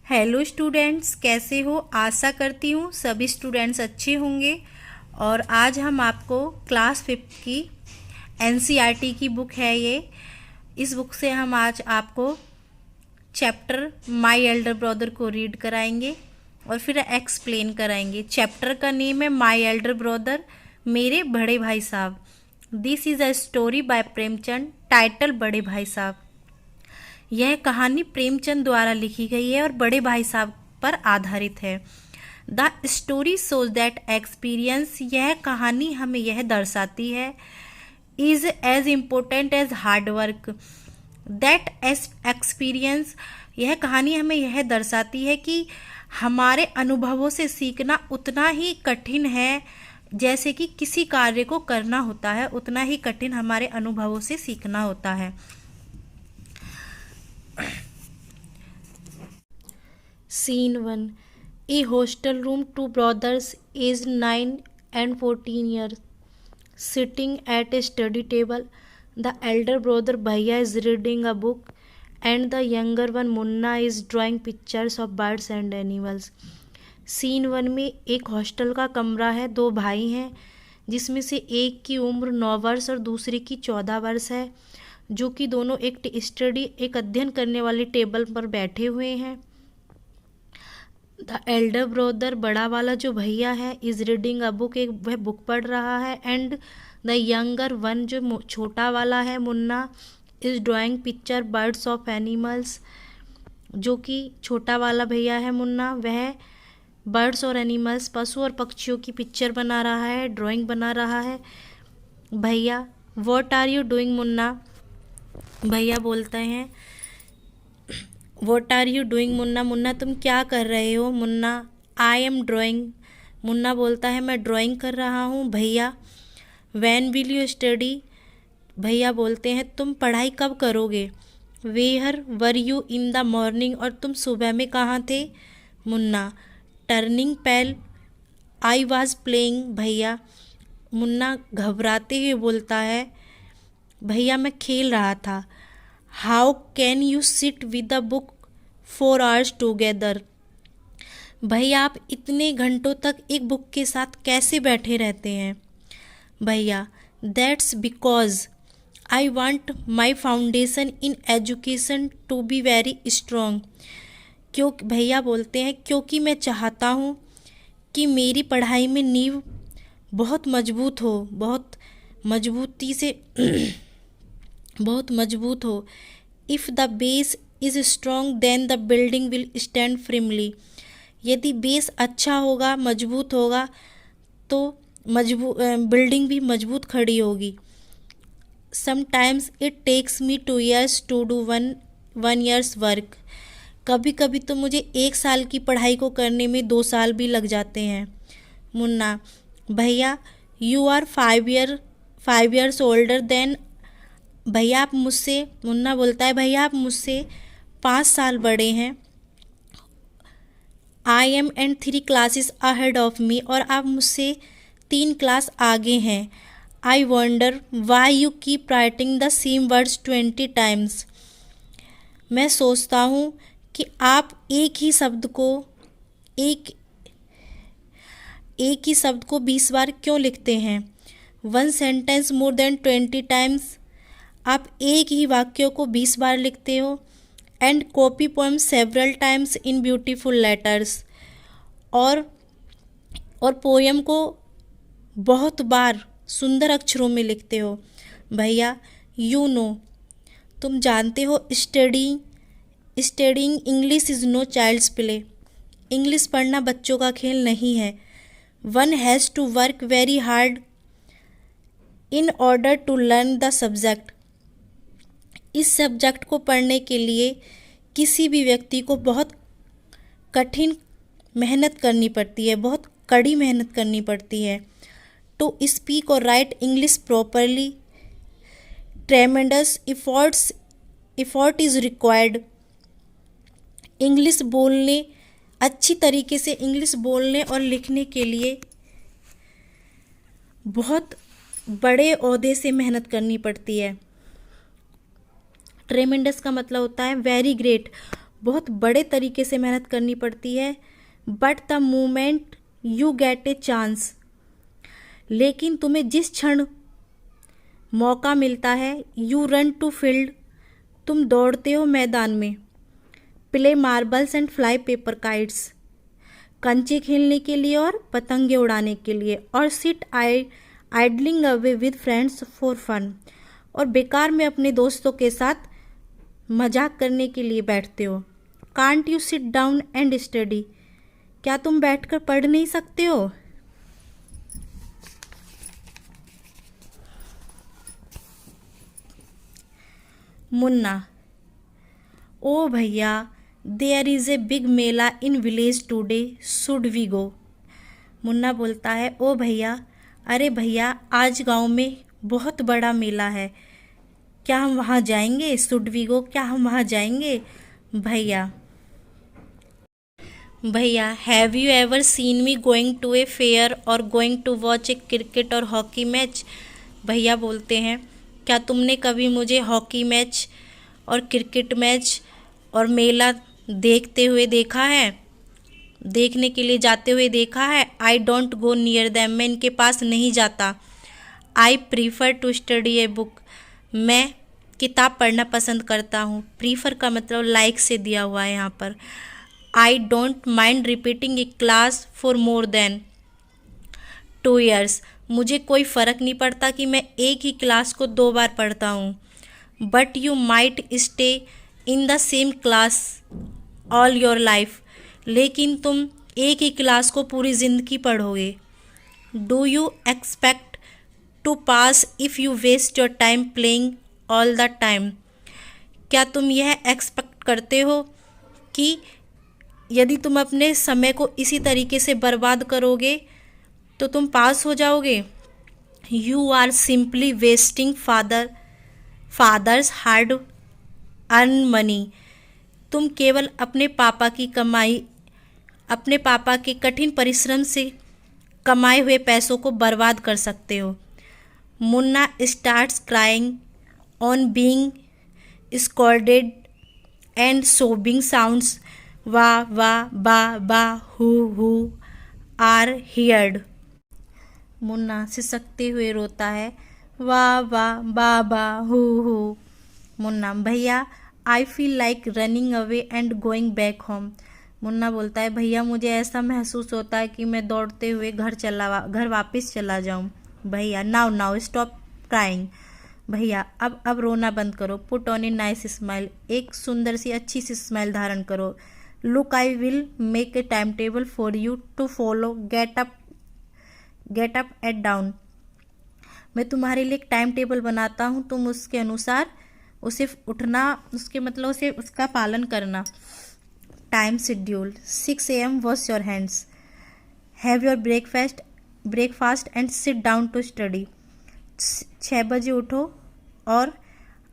Hello students, कैसे हो? आशा करती हूँ सभी स्टूडेंट्स अच्छे होंगे। और आज हम आपको क्लास 5 की एनसीईआरटी की बुक है ये। इस बुक से हम आज आपको चैप्टर माय एल्डर ब्रदर को रीड कराएंगे और फिर एक्सप्लेन कराएंगे। चैप्टर का नेम है माय एल्डर ब्रदर, मेरे बड़े भाई साहब। This is a story by Premchand, title बड़े भाई साहब। यह कहानी प्रेमचंद द्वारा लिखी गई है और बड़े भाई साहब पर आधारित है। The story shows that experience, यह कहानी हमें यह दर्शाती है, is as important as hard work. That experience, यह कहानी हमें यह दर्शाती है कि हमारे अनुभवों से सीखना उतना ही कठिन है जैसे कि किसी कार्य को करना होता है, उतना ही कठिन हमारे अनुभवों से सीखना होता है। Scene 1. A hostel room, two brothers aged 9 and 14 years, sitting at a study table. The elder brother Bhaiya is reading a book and the younger one Munna is drawing pictures of birds and animals. Scene 1 में एक hostel का कमरा है। दो भाई हैं जिसमें से एक की उम्र 9 वर्ष और दूसरे की 14 वर्ष है, जो कि दोनों एक अध्ययन करने वाली टेबल पर बैठे हुए हैं। द एल्डर ब्रदर, बड़ा वाला जो भैया है, इज रीडिंग अ बुक, एक वह बुक पढ़ रहा है। एंड द यंगर वन, जो छोटा वाला है Munna, is drawing picture birds of animals, जो कि छोटा वाला भैया है मुन्ना, वह बर्ड्स और एनिमल्स, पशु और पक्षियों की पिक्चर बना रहा है, ड्राइंग बना रहा है। भैया, what are you doing Munna? भैया बोलते हैं what are you doing Munna? Munna, तुम क्या कर रहे हो? Munna, I am drawing. Munna बोलता है, मैं ड्राइंग कर रहा हूँ। भैया, व्हेन विल यू स्टडी? भैया बोलते हैं, तुम पढ़ाई कब करोगे? Where were you in the morning, और तुम सुबह में कहाँ थे? Munna, turning pale, I was playing. भैया, मुन्ना घबराते हुए बोलता है, भैया मैं खेल रहा था। How can you sit with the book 4 hours together? भैया, आप इतने घंटों तक एक बुक के साथ कैसे बैठे रहते हैं? भैया, that's because I want my foundation in education to be very strong. भैया बोलते हैं, क्योंकि मैं चाहता हूँ कि मेरी पढ़ाई में नींव बहुत मजबूत हो, बहुत मजबूत हो। If the base is strong then the building will stand firmly. यदि बेस अच्छा होगा, मजबूत होगा, तो बिल्डिंग भी मजबूत खड़ी होगी। Sometimes it takes me 2 years to do one year's work. कभी कभी तो मुझे 1 साल की पढ़ाई को करने में 2 साल भी लग जाते हैं। मुन्ना, भैया, you are 5 years older then. भैया आप मुझसे, मुन्ना बोलता है, भैया आप मुझसे 5 साल बड़े हैं। I am and 3 classes ahead of me, और आप मुझसे 3 क्लास आगे हैं। I wonder why you keep writing the same words 20 times। मैं सोचता हूँ कि आप एक ही शब्द को 20 बार क्यों लिखते हैं? 1 sentence more than 20 times, आप एक ही वाक्य को 20 बार लिखते हो। And copy poem several times in beautiful letters, और पोएम को बहुत बार सुंदर अक्षरों में लिखते हो। भैया, यू नो, तुम जानते हो, studying English is no child's play. English पढ़ना बच्चों का खेल नहीं है। One has to work very hard in order to learn the subject. इस सब्जेक्ट को पढ़ने के लिए किसी भी व्यक्ति को बहुत कठिन मेहनत करनी पड़ती है, बहुत कड़ी मेहनत करनी पड़ती है। टू स्पीक और right English properly, ट्रेमेंडस effort is required. English बोलने, अच्छी तरीके से इंग्लिश बोलने और लिखने के लिए बहुत बड़े ओहदे से मेहनत करनी पड़ती है। ट्रेमेंडस का मतलब होता है वेरी ग्रेट, बहुत बड़े तरीके से मेहनत करनी पड़ती है। But the moment you get a chance, लेकिन तुम्हें जिस क्षण मौका मिलता है, यू रन टू फील्ड, तुम दौड़ते हो मैदान में। Play marbles and fly paper kites, कंचे खेलने के लिए और पतंगे उड़ाने के लिए। और sit idling away with friends for fun, और बेकार में अपने दोस्तों के साथ मजाक करने के लिए बैठते हो। Can't you sit down and study, क्या तुम बैठकर पढ़ नहीं सकते हो? मुन्ना, ओ भैया, there is a big mela in village today, should we go? Munna बोलता है, ओ भैया, अरे भैया, आज गांव में बहुत बड़ा मेला है, क्या हम वहाँ जाएंगे? शुड वी गो, क्या हम वहाँ जाएंगे? भैया, have you ever seen me going to a fair or going to watch a cricket or hockey match? भैया बोलते हैं, क्या तुमने कभी मुझे हॉकी मैच और क्रिकेट मैच और मेला देखते हुए देखा है, देखने के लिए जाते हुए देखा है? I don't go near them, मैं इनके पास नहीं जाता। I prefer to study a book, मैं किताब पढ़ना पसंद करता हूँ। प्रीफर का मतलब लाइक से दिया हुआ है यहाँ पर। I don't mind repeating A class for more than 2 years, मुझे कोई फ़र्क नहीं पड़ता कि मैं एक ही क्लास को 2 बार पढ़ता हूँ। But you might stay in the same class all your life, लेकिन तुम एक ही क्लास को पूरी ज़िंदगी पढ़ोगे। Do you expect to pass if you waste your time playing all the time, क्या तुम यह एक्सपेक्ट करते हो कि यदि तुम अपने समय को इसी तरीके से बर्बाद करोगे तो तुम पास हो जाओगे? You are simply wasting father's hard earn money, तुम केवल अपने पापा की कमाई, अपने पापा के कठिन परिश्रम से कमाए हुए पैसों को बर्बाद कर सकते हो। Munna starts crying on being scolded and सोबिंग sounds वाह वाह बा बा हु आर हियर्ड। मुन्ना सिसकते हुए रोता है, वाह वाह बा बा हु। मुन्ना, भैया, I feel like running away and going back home. Munna बोलता है, भैया, मुझे ऐसा महसूस होता है कि मैं दौड़ते हुए घर वापस चला जाऊं। भैया, नाउ स्टॉप क्राइंग, भैया, अब रोना बंद करो। Put on a nice smile, एक सुंदर सी अच्छी सी स्माइल धारण करो। Look, I will make a time table for you to follow, get up at dawn, मैं तुम्हारे लिए एक टाइम टेबल बनाता हूँ, तुम उसके अनुसार उसे उठना, उसका पालन करना। Time schedule, 6 AM wash your hands, have your breakfast and sit down to study, 6 बजे उठो और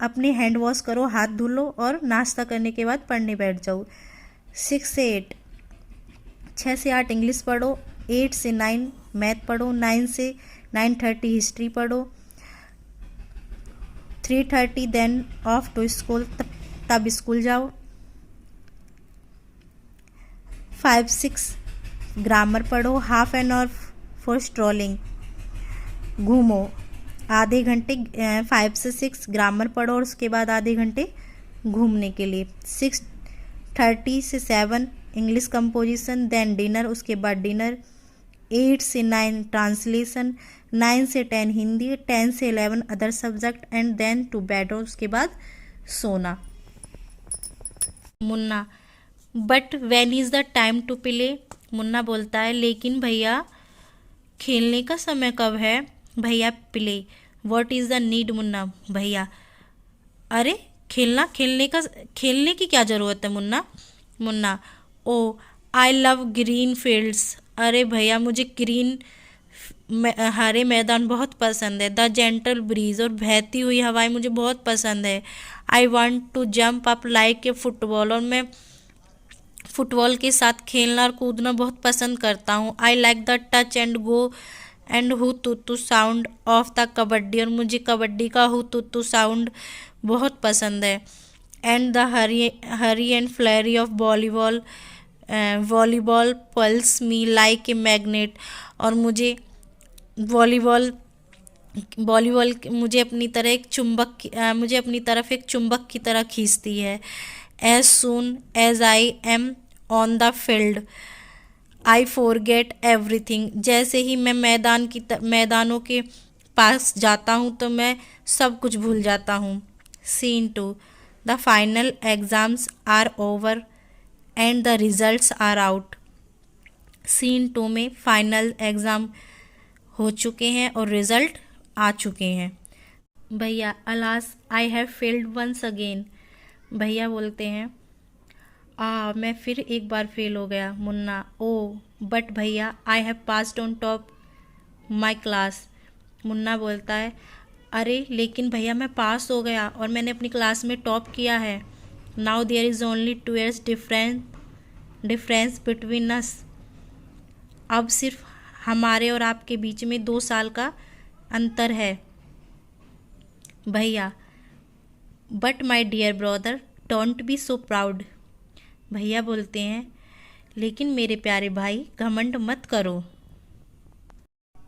अपने हैंड वॉश करो, हाथ धो लो और नाश्ता करने के बाद पढ़ने बैठ जाओ। 6 से 8, 6 से 8 इंग्लिश पढ़ो, 8 से 9 मैथ पढ़ो, 9 से 9:30 हिस्ट्री पढ़ो, 3:30 देन ऑफ टू स्कूल, तब स्कूल जाओ। 5-6 ग्रामर पढ़ो, half an hour for strolling, घूमो आधे घंटे। 5 से 6 ग्रामर पढ़ो और उसके बाद आधे घंटे घूमने के लिए। 6:30 से 7 इंग्लिश कंपोजिशन, देन डिनर, उसके बाद डिनर। 8 से 9 ट्रांसलेशन, 9 से 10 हिंदी, 10 से 11 other subject and then to bed, और उसके बाद सोना। Munna, but when is the time to play? Munna बोलता है, लेकिन भैया, खेलने का समय कब है? भैया, play, what is the need? Munna, भैया, अरे खेलने की क्या ज़रूरत है? मुन्ना, ओ आई लव ग्रीन फील्ड्स, अरे भैया, मुझे हरे मैदान बहुत पसंद है। द जेंटल ब्रीज, और बहती हुई हवाएं मुझे बहुत पसंद है। I want to jump up like a football, और मैं फुटबॉल के साथ खेलना और कूदना बहुत पसंद करता हूँ। I like the touch and go and who तू साउंड ऑफ द कबड्डी, और मुझे कबड्डी का हु तू साउंड बहुत पसंद है। And the Hari and flary of volleyball pulse me like a magnet. और मुझे वॉलीबॉल वॉलीबॉल मुझे अपनी तरह मुझे अपनी तरफ एक चुंबक की तरह खींचती है। As soon as I am on the field I forget everything. जैसे ही मैं मैदानों के पास जाता हूँ तो मैं सब कुछ भूल जाता हूँ। Scene 2 the final exams are over and the results are out. Scene 2 में फाइनल एग्ज़ाम हो चुके हैं और रिज़ल्ट आ चुके हैं। भैया alas I have failed once again. भैया बोलते हैं मैं फिर एक बार फेल हो गया। मुन्ना ओ बट भैया I have passed on top my class. Munna बोलता है अरे लेकिन भैया मैं पास हो गया और मैंने अपनी क्लास में टॉप किया है। Now there is only 2 years difference between us. अब सिर्फ हमारे और आपके बीच में 2 साल का अंतर है। भैया but my dear brother don't be so proud. भैया बोलते हैं लेकिन मेरे प्यारे भाई घमंड मत करो।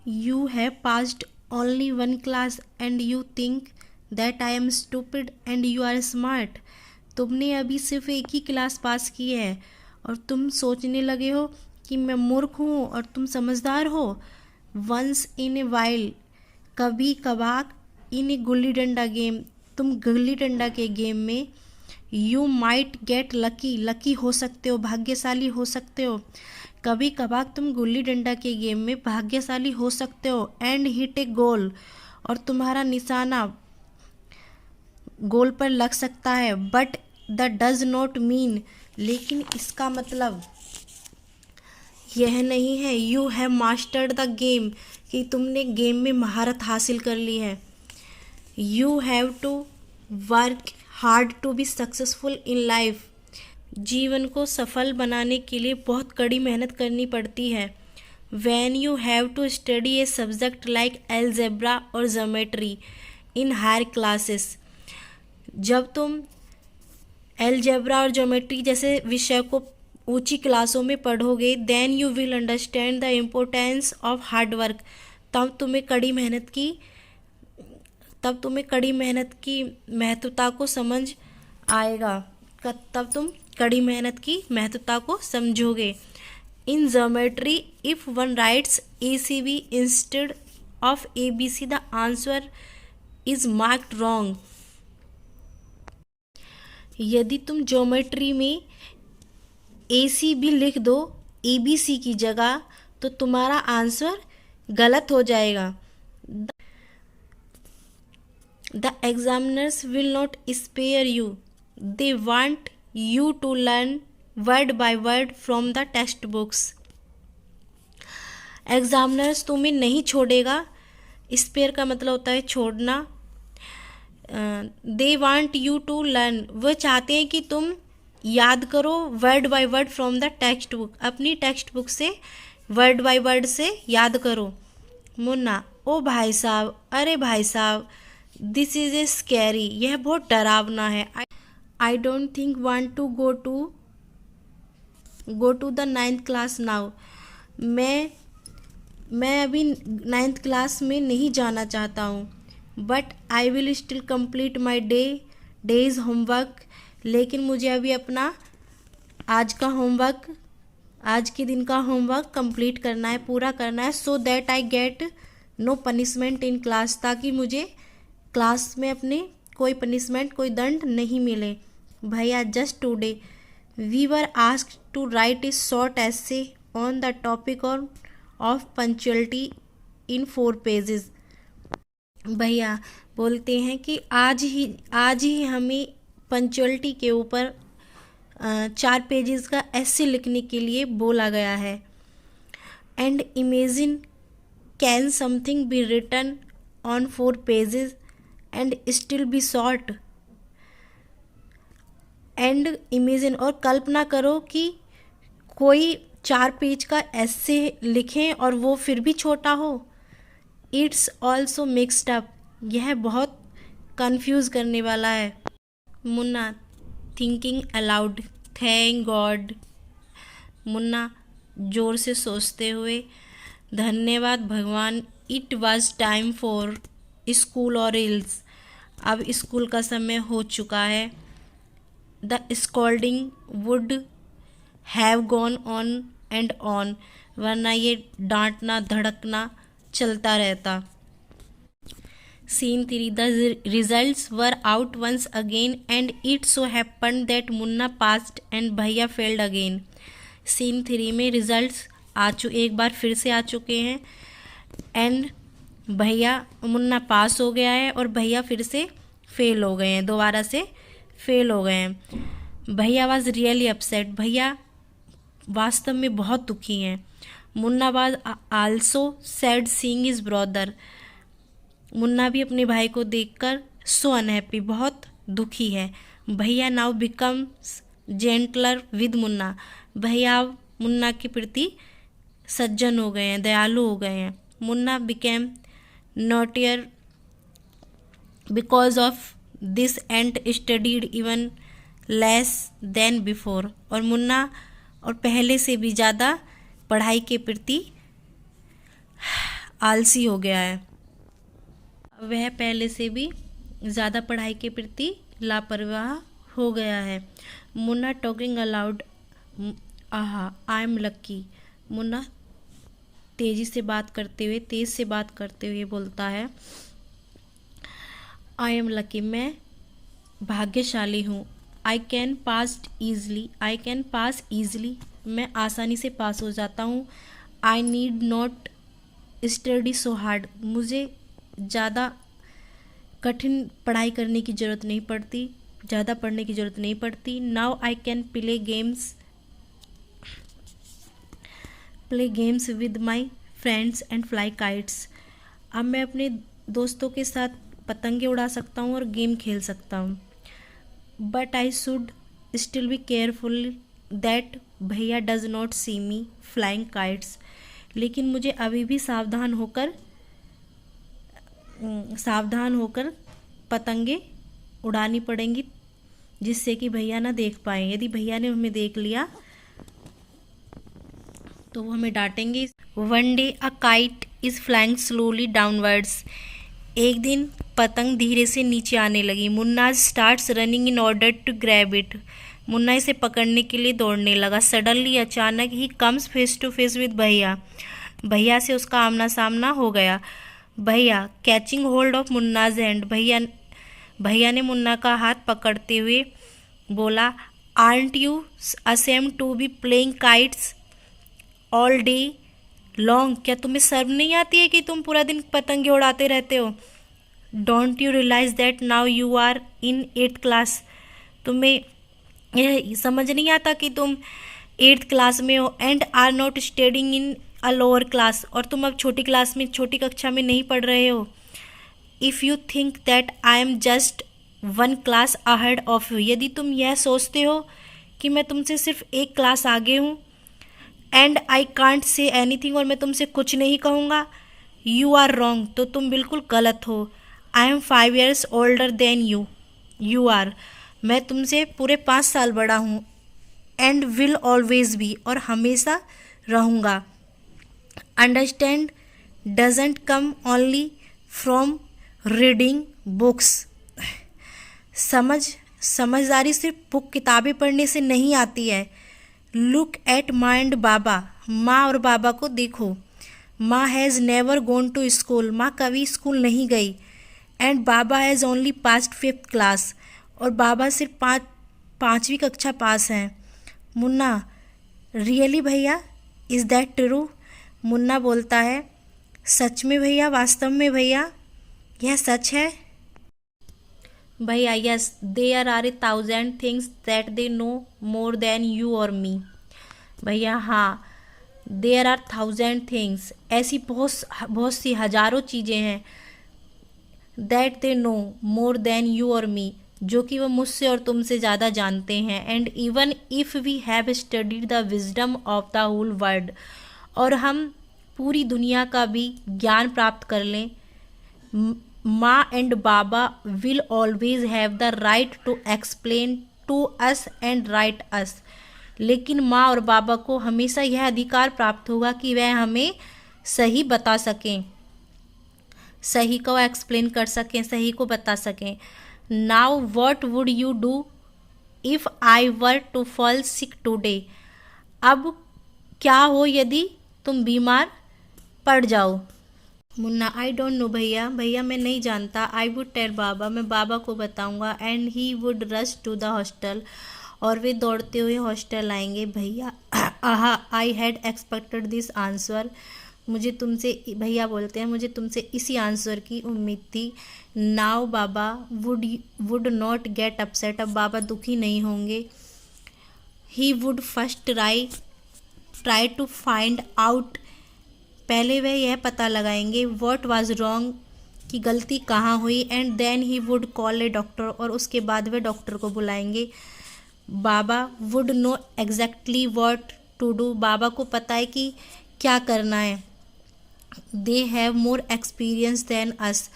You have passed only 1 class and you think that I am stupid and you are smart. तुमने अभी सिर्फ एक ही क्लास पास की है और तुम सोचने लगे हो कि मैं मूर्ख हूँ और तुम समझदार हो। वंस इन ए वाइल कभी कभार इन ए गुल्ली डंडा गेम तुम गुल्ली डंडा के गेम में यू माइट गेट लकी हो सकते हो, भाग्यशाली हो सकते हो। कभी कभार तुम गुल्ली डंडा के गेम में भाग्यशाली हो सकते हो। एंड हिट ए गोल और तुम्हारा निशाना गोल पर लग सकता है। But the does not mean लेकिन इसका मतलब यह नहीं है you have mastered the game कि तुमने गेम में महारत हासिल कर ली है। You have to work hard to be successful in life. जीवन को सफल बनाने के लिए बहुत कड़ी मेहनत करनी पड़ती है। When you have to study a subject like algebra और ज्योमेट्री इन हायर क्लासेस। जब तुम एलजेब्रा और ज्योमेट्री जैसे विषय को ऊंची क्लासों में पढ़ोगे then you will understand the importance of hard work. तब तुम्हें कड़ी मेहनत की महत्वता को समझ आएगा। तब तुम कड़ी मेहनत की महत्वता को समझोगे। In geometry if one rights ACB instead of ABC the answer is marked wrong. यदि तुम ज्योमेट्री में ACB लिख दो ABC की जगह तो तुम्हारा आंसर गलत हो जाएगा। The examiners will not spare you. They want you to learn word by word from the textbooks. Examiners तुम्हें नहीं छोड़ेगा। स्पेयर का मतलब होता है छोड़ना। They want you to learn वह चाहते हैं कि तुम याद करो word by word from the textbook अपनी टेक्स्ट बुक से वर्ड बाय वर्ड से याद करो। मुन्ना ओ भाई साहब अरे भाई साहब दिस इज़ ए स्कैरी यह बहुत डरावना है। I don't think want to go to the 9th class now. मैं अभी 9th class में नहीं जाना चाहता हूँ। But I will still complete my day's homework लेकिन मुझे अभी अपना आज के दिन का होमवर्क कंप्लीट करना है, पूरा करना है। So that I get no punishment in class ताकि मुझे क्लास में अपने कोई पनिशमेंट कोई दंड नहीं मिले। भैया just today we were asked to write a short essay on the topic of punctuality in 4 pages। भैया बोलते हैं कि आज ही हमें पंक्चुअलिटी के ऊपर 4 पेजेस का ऐसे लिखने के लिए बोला गया है। And imagine can something be written on 4 pages and still be short. And imagine और कल्पना करो कि कोई 4 पेज का ऐसे लिखें और वो फिर भी छोटा हो। इट्स ऑल्सो मिक्सड अप यह बहुत कंफ्यूज करने वाला है। Munna thinking allowed, thank God. Munna जोर से सोचते हुए, धन्यवाद भगवान, it was time for school और इल्स, अब स्कूल का समय हो चुका है। The scolding would have gone on and on, वरना ये डांटना धड़कना चलता रहता। Scene 3, the results were out once again and it so happened that Munna passed and भैया failed again। Scene 3 में रिजल्ट्स एक बार फिर से आ चुके हैं एंड मुन्ना पास हो गया है और भैया फिर से फेल हो गए हैं, दोबारा से फेल हो गए हैं। भैया वाज रियली अपसेट, भैया वास्तव में बहुत दुखी हैं। Munna was also sad seeing his brother, Munna भी अपने भाई को देखकर सो अनहैप्पी, बहुत दुखी है। भैया now becomes gentler with Munna, भैया अब मुन्ना के प्रति सज्जन हो गए हैं, दयालु हो गए हैं। Munna became naughtier because of this and studied even less than before, और मुन्ना और पहले से भी ज़्यादा पढ़ाई के प्रति आलसी हो गया है, वह पहले से भी ज़्यादा पढ़ाई के प्रति लापरवाह हो गया है। मुन्ना टॉकिंग अलाउड, आहा आई एम लक्की, मुन्ना तेज़ से बात करते हुए बोलता है, आई एम लकी, मैं भाग्यशाली हूँ। आई कैन पास ईजली, मैं आसानी से पास हो जाता हूँ। I need not study so hard, मुझे ज़्यादा कठिन पढ़ाई करने की ज़रूरत नहीं पड़ती, ज़्यादा पढ़ने की ज़रूरत नहीं पड़ती। Now I can play games with my friends and fly kites, अब मैं अपने दोस्तों के साथ पतंगे उड़ा सकता हूँ और गेम खेल सकता हूँ। But I should still be careful that भैया does not see me flying kites, लेकिन मुझे अभी भी सावधान होकर पतंगे उड़ानी पड़ेंगी, जिससे कि भैया ना देख पाए। यदि भैया ने हमें देख लिया तो वो हमें डांटेंगे। One day a kite is flying slowly downwards, एक दिन पतंग धीरे से नीचे आने लगी। Munna starts running in order to grab it, Munna इसे पकड़ने के लिए दौड़ने लगा। सडनली, अचानक ही comes face to face with भैया से उसका आमना सामना हो गया। भैया catching hold of Munna's hand, भैया ने मुन्ना का हाथ पकड़ते हुए बोला, aren't you ashamed to be playing kites all day long, क्या तुम्हें शर्म नहीं आती है कि तुम पूरा दिन पतंगे उड़ाते रहते हो। Don't you realize that now you are in 8th class, तुम्हें यह समझ नहीं आता कि तुम 8th क्लास में हो, and are not studying in a lower class, और तुम अब छोटी कक्षा में नहीं पढ़ रहे हो। If you think that I am just 1 class ahead of you, यदि तुम यह सोचते हो कि मैं तुमसे सिर्फ 1 क्लास आगे हूँ, and I can't say anything, और मैं तुमसे कुछ नहीं कहूँगा, यू आर रॉन्ग, तो तुम बिल्कुल गलत हो। I am 5 years older than you are, मैं तुमसे पूरे 5 साल बड़ा हूँ, एंड विल ऑलवेज बी, और हमेशा रहूँगा। Understand doesn't come only from reading books, समझदारी सिर्फ किताबें पढ़ने से नहीं आती है। लुक एट माँ एंड बाबा, माँ और बाबा को देखो। माँ has never gone to school, माँ कभी स्कूल नहीं गई। एंड बाबा has only passed 5th class, और बाबा सिर्फ 5वीं कक्षा पास हैं। मुन्ना रियली भैया, इज़ दैट ट्रू, मुन्ना बोलता है, सच में भैया, वास्तव में भैया, यह सच है। भैया yes, there are 1,000 things that they know more than you और मी, भैया हाँ, देयर आर 1,000 थिंग्स, ऐसी बहुत सी हजारों चीज़ें हैं, that they know more than you और मी, जो कि वह मुझसे और तुमसे ज़्यादा जानते हैं। And even if we have studied the wisdom of the whole world, और हम पूरी दुनिया का भी ज्ञान प्राप्त कर लें, माँ एंड बाबा will always have the right to explain to us and right us. लेकिन माँ और बाबा को हमेशा यह अधिकार प्राप्त होगा कि वह हमें सही बता सकें, सही को एक्सप्लेन कर सकें, सही को बता सकें। Now what would you do if I were to fall sick today. अब क्या हो यदि तुम बीमार पड़ जाओ। मुन्ना, आई डोंट नो भैया, भैया मैं नहीं जानता। आई वुड टेल बाबा, मैं बाबा को बताऊंगा। And he would rush to the hostel, और वे दौड़ते हुए हॉस्टल आएंगे। भैया aha, I had expected this answer. मुझे तुमसे, भैया बोलते हैं, मुझे तुमसे इसी आंसर की उम्मीद थी। नाउ बाबा वुड नॉट गेट अपसेट। अब बाबा दुखी नहीं होंगे। He would first try to find out, पहले वह यह पता लगाएंगे व्हाट वाज रॉन्ग, कि गलती कहाँ हुई। And then he would call a doctor, और उसके बाद वे डॉक्टर को बुलाएंगे। बाबा would know exactly what to do, बाबा को पता है कि क्या करना है। They have more experience than us,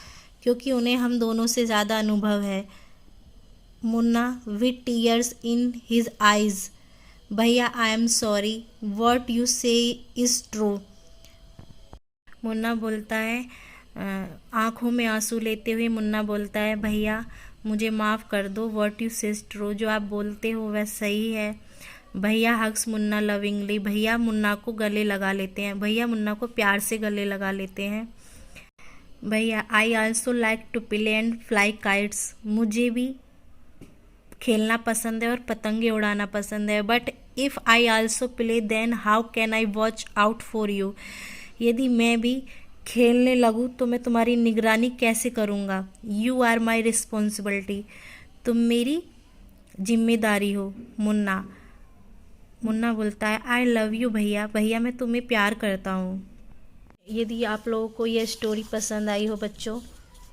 क्योंकि उन्हें हम दोनों से ज़्यादा अनुभव है। Munna with tears in his eyes, भैया I am sorry, what you say is true. Munna बोलता है, आँखों में आंसू लेते हुए मुन्ना बोलता है, भैया मुझे माफ़ कर दो, what you say is true, जो आप बोलते हो वह सही है। भैया हग्स मुन्ना लविंगली, भैया मुन्ना को गले लगा लेते हैं, भैया मुन्ना को प्यार से गले लगा लेते हैं। भैया I also like to play and fly kites, मुझे भी खेलना पसंद है और पतंगे उड़ाना पसंद है। But if I also play then how can I watch out for you, यदि मैं भी खेलने लगूँ तो मैं तुम्हारी निगरानी कैसे करूँगा। यू आर माई रिस्पॉन्सिबिलिटी, तुम मेरी जिम्मेदारी हो। मुन्ना बोलता है, आई लव यू भैया, भैया मैं तुम्हें प्यार करता हूँ। यदि आप लोगों को यह स्टोरी पसंद आई हो बच्चों,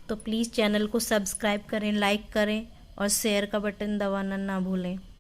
तो प्लीज़ चैनल को सब्सक्राइब करें, लाइक करें और शेयर का बटन दबाना ना भूलें।